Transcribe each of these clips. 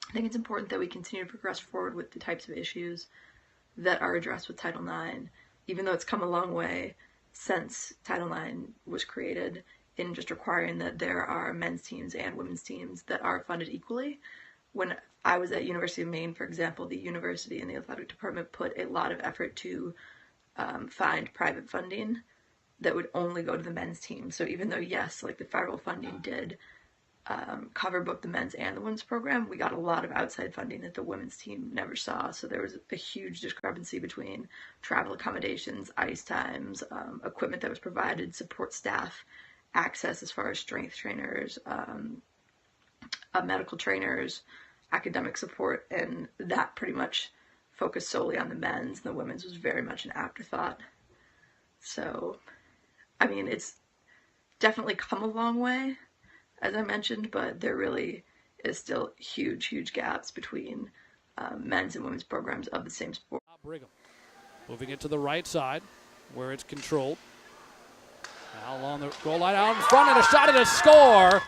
I think it's important that we continue to progress forward with the types of issues that are addressed with Title IX, even though it's come a long way since Title IX was created in just requiring that there are men's teams and women's teams that are funded equally. When I was at University of Maine, for example, the university and the athletic department put a lot of effort to find private funding that would only go to the men's team. So even though, yes, like the federal funding did cover both the men's and the women's program, we got a lot of outside funding that the women's team never saw. So there was a huge discrepancy between travel accommodations, ice times, equipment that was provided, support staff, access as far as strength trainers, medical trainers, academic support, and that pretty much focused solely on the men's. The women's was very much an afterthought. So, I mean, it's definitely come a long way, as I mentioned, but there really is still huge gaps between men's and women's programs of the same sport. Brigham moving it to the right side where it's controlled. Now along the goal line, out in front, and a shot and a score.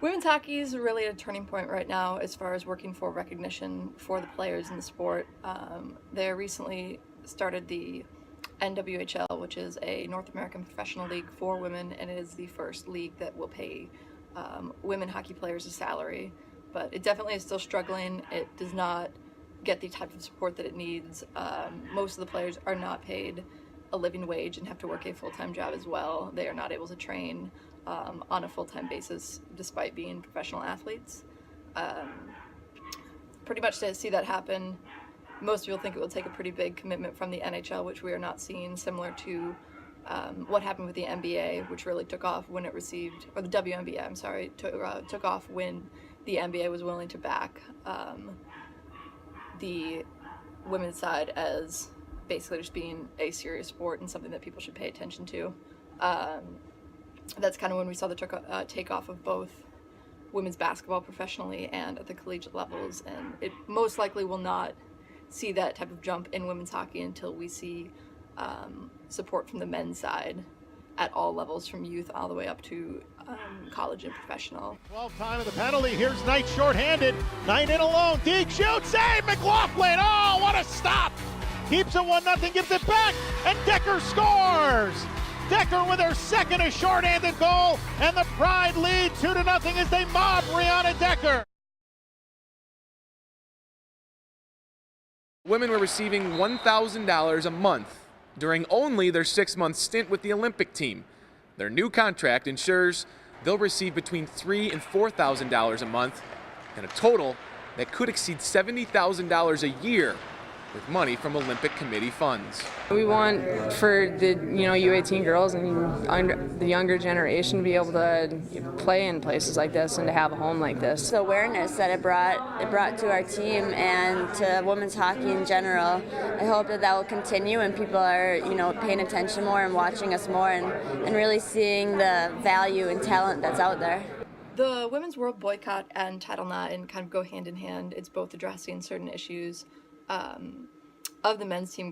Women's hockey is really a turning point right now as far as working for recognition for the players in the sport. They recently started the NWHL, which is a North American professional league for women, and it is the first league that will pay women hockey players a salary. But it definitely is still struggling. It does not get the type of support that it needs. Most of the players are not paid a living wage and have to work a full-time job as well. They are not able to train on a full-time basis despite being professional athletes. Pretty much to see that happen, most people think it will take a pretty big commitment from the NHL, which we are not seeing, similar to what happened with the NBA, which really took off when it received, or the WNBA, I'm sorry, took off when the NBA was willing to back the women's side as basically just being a serious sport and something that people should pay attention to. That's kind of when we saw the takeoff of both women's basketball professionally and at the collegiate levels, and it most likely will not see that type of jump in women's hockey until we see support from the men's side at all levels, from youth all the way up to college and professional. 12 time of the penalty. Here's Knight shorthanded. Knight in alone. Deek shoots. Save. McLaughlin. Oh, what a stop. Keeps it 1-0. Gives it back. And Decker scores. Decker with her second a shorthanded goal. And the Pride lead 2-0 as they mob Brianna Decker. Women were receiving $1,000 a month during only their 6-month stint with the Olympic team. Their new contract ensures they'll receive between $3,000 and $4,000 a month, and a total that could exceed $70,000 a year with money from Olympic Committee funds. We want for the U18 girls and the younger generation to be able to play in places like this and to have a home like this. The awareness that it brought to our team and to women's hockey in general, I hope that will continue and people are paying attention more and watching us more and really seeing the value and talent that's out there. The Women's World Boycott and Title IX kind of go hand in hand. It's both addressing certain issues of the men's team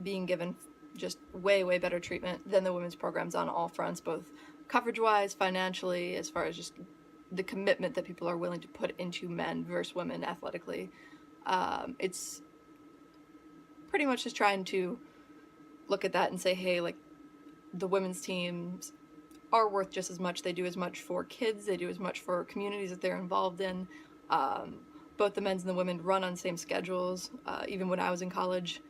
being given just way better treatment than the women's programs on all fronts, both coverage-wise, financially, as far as just the commitment that people are willing to put into men versus women athletically. It's pretty much just trying to look at that and say, hey, like, the women's teams are worth just as much. They do as much for kids. They do as much for communities that they're involved in. Both the men's and the women run on same schedules. Even when I was in college,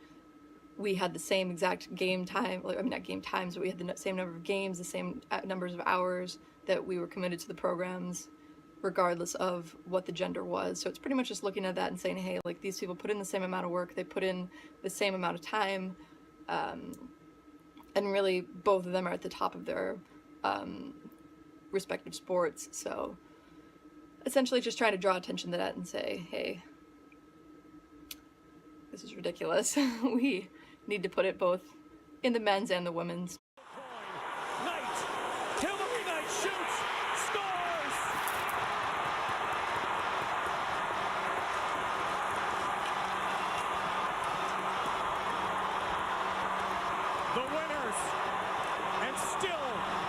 we had the same exact game time, not game times, but we had the same number of games, the same numbers of hours that we were committed to the programs, regardless of what the gender was. So it's pretty much just looking at that and saying, hey, like, these people put in the same amount of work, they put in the same amount of time, and really both of them are at the top of their respective sports. So essentially just trying to draw attention to that and say, hey, this is ridiculous. We need to put it both in the men's and the women's. Knight, Hillary Knight shoots, scores! The winners, and still